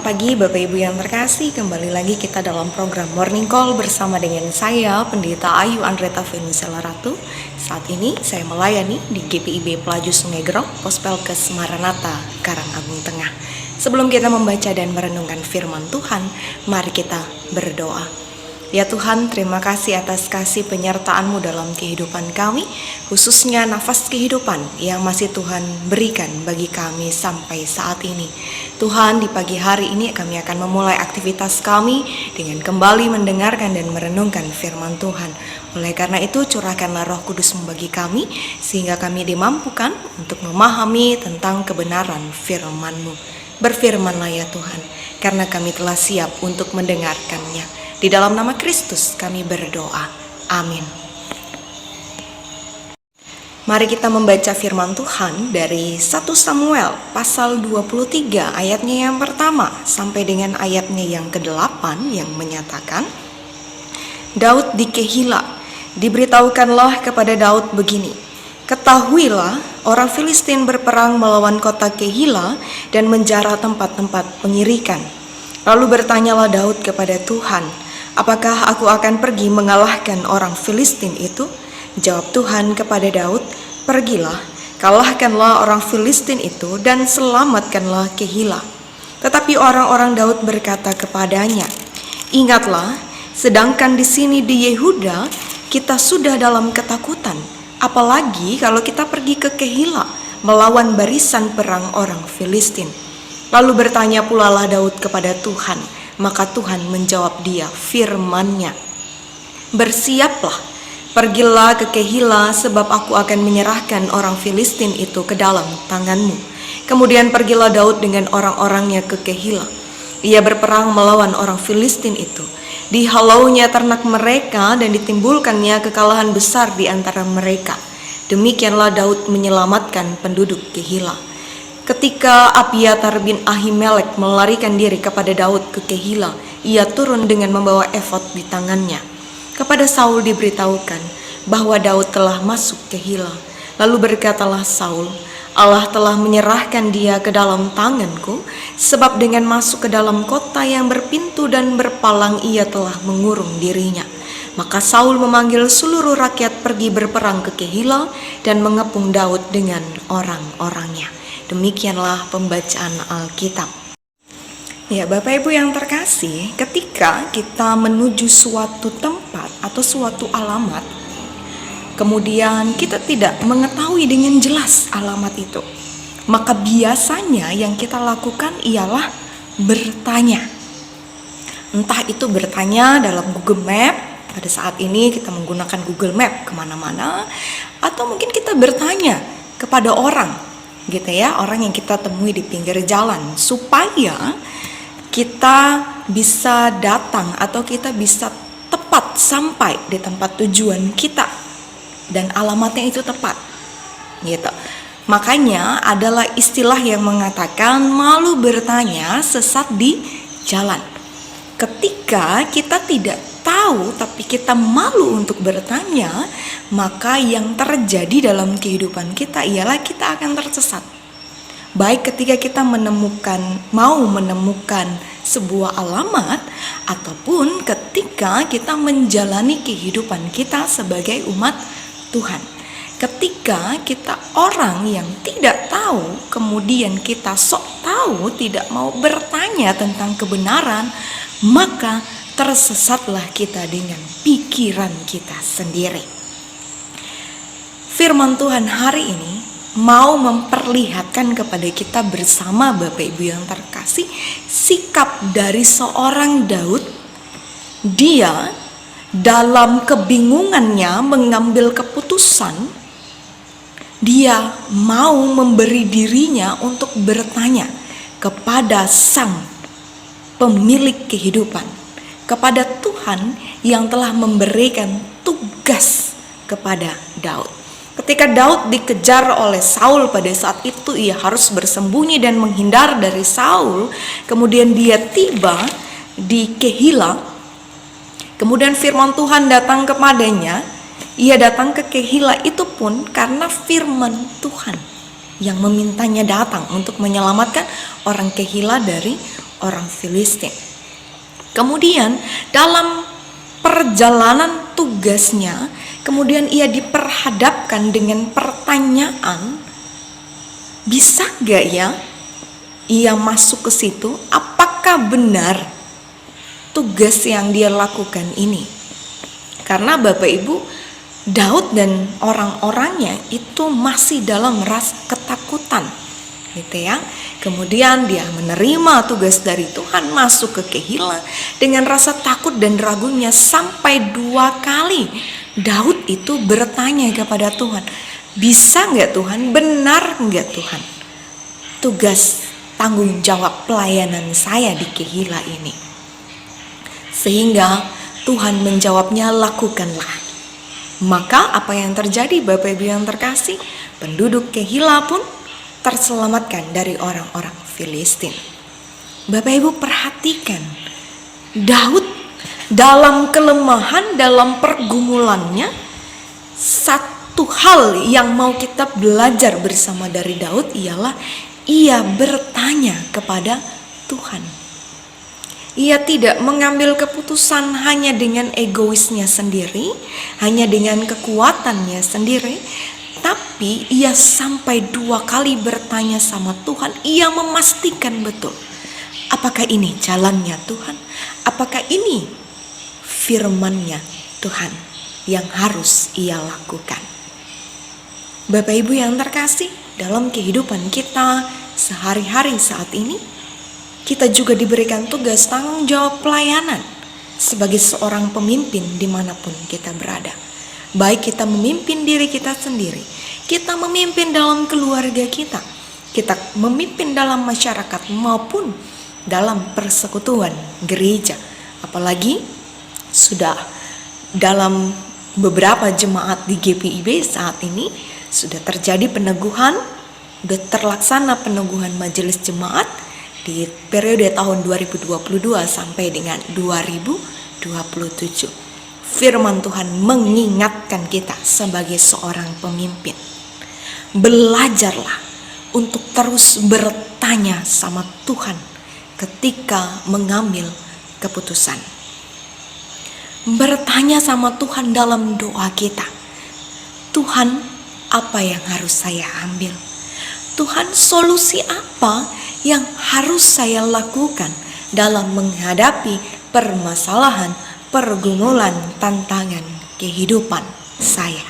pagi Bapak Ibu yang terkasih, kembali lagi kita dalam program Morning Call bersama dengan saya Pendeta Ayu Andreta Venusiala Ratu. Saat ini saya melayani di GPIB Pelaju Sungai Gerok, Pospelkes Maranatha, Karangagung Tengah. Sebelum kita membaca dan merenungkan firman Tuhan, mari kita berdoa. Ya Tuhan, terima kasih atas kasih penyertaan-Mu dalam kehidupan kami, khususnya nafas kehidupan yang masih Tuhan berikan bagi kami sampai saat ini. Tuhan, di pagi hari ini kami akan memulai aktivitas kami dengan kembali mendengarkan dan merenungkan firman Tuhan. Oleh karena itu, curahkanlah Roh Kudus-Mu bagi kami, sehingga kami dimampukan untuk memahami tentang kebenaran firman-Mu. Berfirmanlah ya Tuhan, karena kami telah siap untuk mendengarkannya. Di dalam nama Kristus kami berdoa. Amin. Mari kita membaca firman Tuhan dari 1 Samuel pasal 23 ayatnya yang pertama sampai dengan ayatnya yang ke-8 yang menyatakan, Daud di Kehila. Diberitahukanlah kepada Daud begini, ketahuilah orang Filistin berperang melawan kota Kehila dan menjarah tempat-tempat pengirikan. Lalu bertanyalah Daud kepada Tuhan, apakah aku akan pergi mengalahkan orang Filistin itu? Jawab Tuhan kepada Daud, pergilah, kalahkanlah orang Filistin itu dan selamatkanlah Kehila. Tetapi orang-orang Daud berkata kepadanya, ingatlah, sedangkan di sini di Yehuda kita sudah dalam ketakutan, apalagi kalau kita pergi ke Kehila melawan barisan perang orang Filistin. Lalu bertanya pula lah Daud kepada Tuhan, maka Tuhan menjawab dia firman-Nya, bersiaplah, pergilah ke Kehila sebab aku akan menyerahkan orang Filistin itu ke dalam tanganmu. Kemudian pergilah Daud dengan orang-orangnya ke Kehila. Ia berperang melawan orang Filistin itu. Dihalaunya ternak mereka dan ditimbulkannya kekalahan besar di antara mereka. Demikianlah Daud menyelamatkan penduduk Kehila. Ketika Abiatar bin Ahimelek melarikan diri kepada Daud ke Kehila, ia turun dengan membawa efod di tangannya. Kepada Saul diberitahukan bahwa Daud telah masuk Kehila. Lalu berkatalah Saul, Allah telah menyerahkan dia ke dalam tanganku, sebab dengan masuk ke dalam kota yang berpintu dan berpalang ia telah mengurung dirinya. Maka Saul memanggil seluruh rakyat pergi berperang ke Kehila dan mengepung Daud dengan orang-orangnya. Demikianlah pembacaan Alkitab. Ya, Bapak Ibu yang terkasih, ketika kita menuju suatu tempat atau suatu alamat, kemudian kita tidak mengetahui dengan jelas alamat itu, maka biasanya yang kita lakukan ialah bertanya. Entah itu bertanya dalam Google Map, pada saat ini kita menggunakan Google Map kemana-mana, atau mungkin kita bertanya kepada orang, gitu ya, orang yang kita temui di pinggir jalan, supaya kita bisa datang atau kita bisa tepat sampai di tempat tujuan kita dan alamatnya itu tepat, gitu. Makanya adalah istilah yang mengatakan malu bertanya sesat di jalan. Ketika kita tidak tahu tapi kita malu untuk bertanya, maka yang terjadi dalam kehidupan kita ialah kita akan tersesat. Baik ketika kita mau menemukan sebuah alamat, ataupun ketika kita menjalani kehidupan kita sebagai umat Tuhan. Ketika kita orang yang tidak tahu, kemudian kita sok tahu, tidak mau bertanya tentang kebenaran, maka tersesatlah kita dengan pikiran kita sendiri. Firman Tuhan hari ini mau memperlihatkan kepada kita bersama Bapak Ibu yang terkasih, sikap dari seorang Daud. Dia dalam kebingungannya mengambil keputusan, dia mau memberi dirinya untuk bertanya kepada Sang Pemilik kehidupan, kepada Tuhan yang telah memberikan tugas kepada Daud. Ketika Daud dikejar oleh Saul pada saat itu, ia harus bersembunyi dan menghindar dari Saul. Kemudian dia tiba di Kehila. Kemudian firman Tuhan datang kepadanya. Ia datang ke Kehila itu pun karena firman Tuhan yang memintanya datang untuk menyelamatkan orang Kehila dari orang Filistin. Kemudian dalam perjalanan tugasnya, kemudian ia diperhadapkan dengan pertanyaan, bisa gak ya ia masuk ke situ? Apakah benar tugas yang dia lakukan ini? Karena Bapak Ibu, Daud dan orang-orangnya itu masih dalam rasa ketakutan, gitu ya. Kemudian dia menerima tugas dari Tuhan, masuk ke Kehila dengan rasa takut dan ragunya. Sampai 2 kali Daud itu bertanya kepada Tuhan, bisa gak Tuhan? Benar gak Tuhan? Tugas tanggung jawab pelayanan saya di Kehila ini. Sehingga Tuhan menjawabnya, lakukanlah. Maka apa yang terjadi Bapak Ibu yang terkasih? Penduduk Kehila pun terselamatkan dari orang-orang Filistin. Bapak Ibu perhatikan, Daud dalam kelemahan, dalam pergumulannya, satu hal yang mau kita belajar bersama dari Daud ialah ia bertanya kepada Tuhan. Ia tidak mengambil keputusan hanya dengan egoisnya sendiri, hanya dengan kekuatannya sendiri, tapi ia sampai 2 kali bertanya sama Tuhan. Ia memastikan betul, apakah ini jalannya Tuhan? Apakah ini firman-Nya Tuhan yang harus ia lakukan? Bapak Ibu yang terkasih, dalam kehidupan kita sehari-hari saat ini, kita juga diberikan tugas tanggung jawab pelayanan sebagai seorang pemimpin dimanapun kita berada. Baik kita memimpin diri kita sendiri, kita memimpin dalam keluarga kita memimpin dalam masyarakat maupun dalam persekutuan gereja. Apalagi sudah dalam beberapa jemaat di GPIB saat ini sudah terjadi peneguhan, sudah terlaksana peneguhan majelis jemaat di periode tahun 2022 sampai dengan 2027. Firman Tuhan mengingatkan kita sebagai seorang pemimpin. Belajarlah untuk terus bertanya sama Tuhan ketika mengambil keputusan. Bertanya sama Tuhan dalam doa kita. Tuhan, apa yang harus saya ambil? Tuhan, solusi apa yang harus saya lakukan dalam menghadapi permasalahan, pergumulan, tantangan kehidupan saya?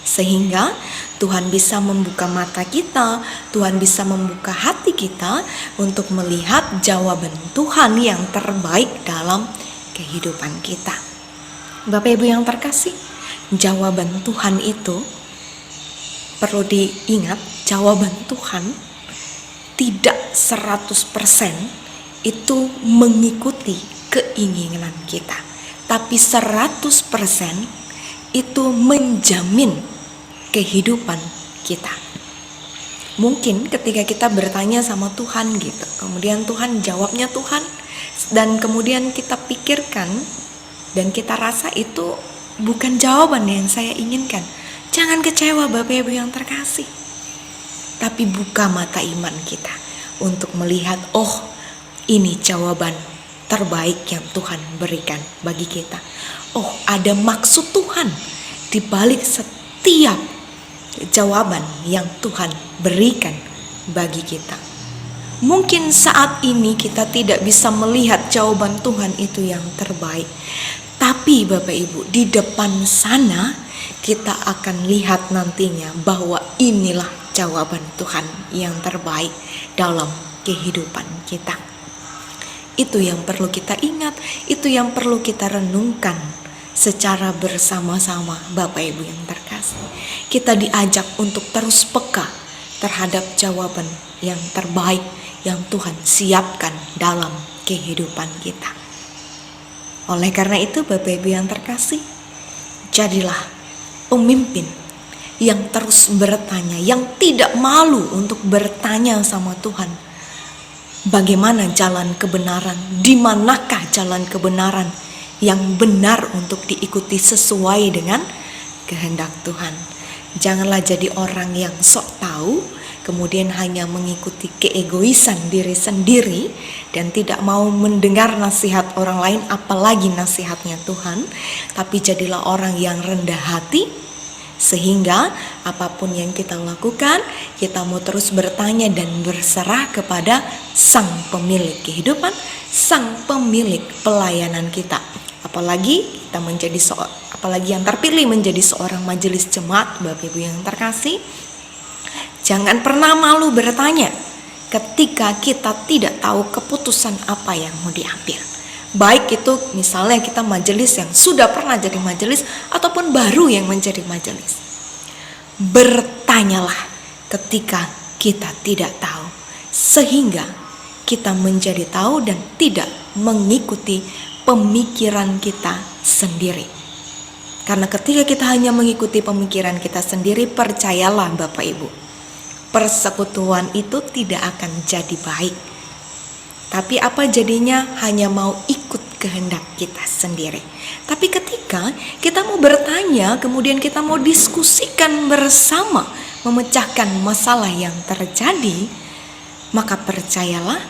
Sehingga Tuhan bisa membuka mata kita, Tuhan bisa membuka hati kita untuk melihat jawaban Tuhan yang terbaik dalam kehidupan kita. Bapak Ibu yang terkasih, jawaban Tuhan itu perlu diingat, jawaban Tuhan tidak 100% itu mengikuti keinginan kita, tapi 100% itu menjamin kehidupan kita. Mungkin ketika kita bertanya sama Tuhan gitu, kemudian Tuhan jawabnya Tuhan, dan kemudian kita pikirkan dan kita rasa itu bukan jawaban yang saya inginkan. Jangan kecewa Bapak Ibu yang terkasih. Tapi buka mata iman kita untuk melihat, oh, ini jawaban terbaik yang Tuhan berikan bagi kita. Oh, ada maksud Tuhan di balik setiap jawaban yang Tuhan berikan bagi kita. Mungkin saat ini kita tidak bisa melihat jawaban Tuhan itu yang terbaik. Tapi Bapak Ibu, di depan sana kita akan lihat nantinya bahwa inilah jawaban Tuhan yang terbaik dalam kehidupan kita. Itu yang perlu kita ingat, itu yang perlu kita renungkan secara bersama-sama Bapak Ibu yang terkasih. Kita diajak untuk terus peka terhadap jawaban yang terbaik yang Tuhan siapkan dalam kehidupan kita. Oleh karena itu Bapak Ibu yang terkasih, jadilah pemimpin yang terus bertanya, yang tidak malu untuk bertanya sama Tuhan. Bagaimana jalan kebenaran? Di manakah jalan kebenaran yang benar untuk diikuti sesuai dengan kehendak Tuhan? Janganlah jadi orang yang sok tahu, kemudian hanya mengikuti keegoisan diri sendiri dan tidak mau mendengar nasihat orang lain, apalagi nasihatnya Tuhan, tapi jadilah orang yang rendah hati, sehingga apapun yang kita lakukan, kita mau terus bertanya dan berserah kepada Sang Pemilik kehidupan, Sang Pemilik pelayanan kita. Apalagi yang terpilih menjadi seorang majelis jemaat, Bapak Ibu yang terkasih, jangan pernah malu bertanya ketika kita tidak tahu keputusan apa yang mau diambil. Baik itu misalnya kita majelis yang sudah pernah jadi majelis ataupun baru yang menjadi majelis. Bertanyalah ketika kita tidak tahu, sehingga kita menjadi tahu dan tidak mengikuti pemikiran kita sendiri. Karena ketika kita hanya mengikuti pemikiran kita sendiri, percayalah Bapak Ibu, persekutuan itu tidak akan jadi baik. Tapi apa jadinya? Hanya mau ikut kehendak kita sendiri. Tapi ketika kita mau bertanya, kemudian kita mau diskusikan bersama, memecahkan masalah yang terjadi, maka percayalah,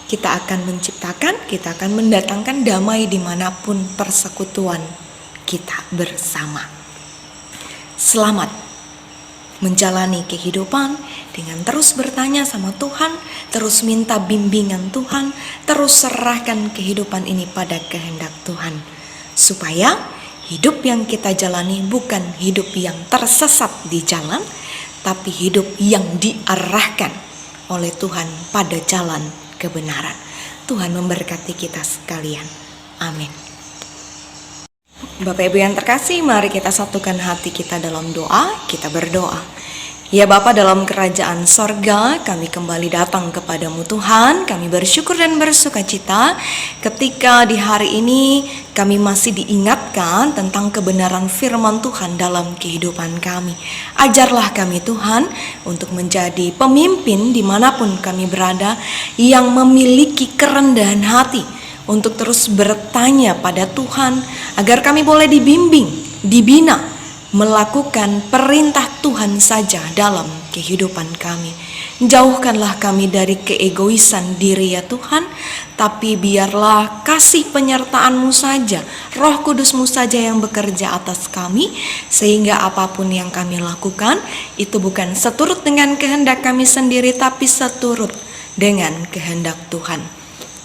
kita akan mendatangkan damai dimanapun persekutuan kita bersama. Selamat menjalani kehidupan dengan terus bertanya sama Tuhan, terus minta bimbingan Tuhan, terus serahkan kehidupan ini pada kehendak Tuhan, supaya hidup yang kita jalani bukan hidup yang tersesat di jalan, tapi hidup yang diarahkan oleh Tuhan pada jalan kebenaran. Tuhan memberkati kita sekalian. Amin. Bapak Ibu yang terkasih, mari kita satukan hati kita dalam doa. Kita berdoa. Ya Bapa dalam kerajaan sorga, kami kembali datang kepadamu Tuhan. Kami bersyukur dan bersukacita ketika di hari ini kami masih diingatkan tentang kebenaran firman Tuhan dalam kehidupan kami. Ajarlah kami Tuhan untuk menjadi pemimpin dimanapun kami berada, yang memiliki kerendahan hati untuk terus bertanya pada Tuhan, agar kami boleh dibimbing, dibina, melakukan perintah Tuhan saja dalam kehidupan kami. Jauhkanlah kami dari keegoisan diri ya Tuhan, tapi biarlah kasih penyertaan-Mu saja, Roh Kudus-Mu saja yang bekerja atas kami, sehingga apapun yang kami lakukan itu bukan seturut dengan kehendak kami sendiri, tapi seturut dengan kehendak Tuhan.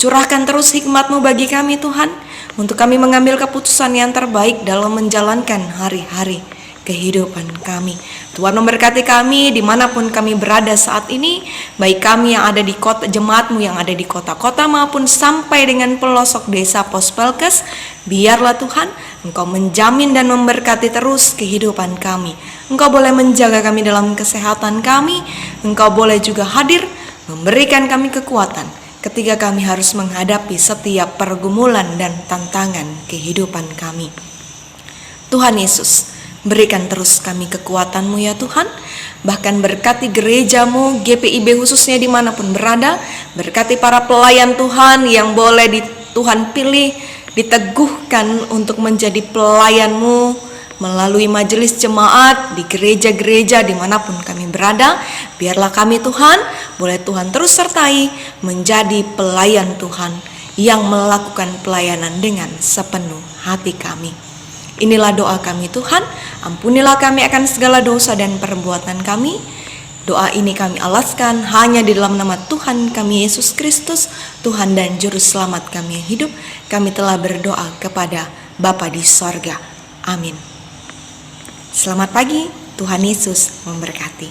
Curahkan terus hikmat-Mu bagi kami Tuhan, untuk kami mengambil keputusan yang terbaik dalam menjalankan hari-hari kehidupan kami. Tuhan memberkati kami dimanapun kami berada saat ini, baik kami yang ada di kota jemaat-Mu yang ada di kota-kota maupun sampai dengan pelosok desa Pospelkes. Biarlah Tuhan Engkau menjamin dan memberkati terus kehidupan kami. Engkau boleh menjaga kami dalam kesehatan kami. Engkau boleh juga hadir memberikan kami kekuatan ketika kami harus menghadapi setiap pergumulan dan tantangan kehidupan kami. Tuhan Yesus, berikan terus kami kekuatan-Mu ya Tuhan. Bahkan berkati gereja-Mu, GPIB khususnya dimanapun berada. Berkati para pelayan Tuhan yang boleh Tuhan pilih, diteguhkan untuk menjadi pelayan-Mu melalui majelis jemaat di gereja-gereja dimanapun kami berada. Biarlah kami Tuhan, boleh Tuhan terus sertai menjadi pelayan Tuhan yang melakukan pelayanan dengan sepenuh hati kami. Inilah doa kami Tuhan, ampunilah kami akan segala dosa dan perbuatan kami. Doa ini kami alaskan hanya di dalam nama Tuhan kami Yesus Kristus, Tuhan dan Juru Selamat kami yang hidup. Kami telah berdoa kepada Bapa di sorga. Amin. Selamat pagi, Tuhan Yesus memberkati.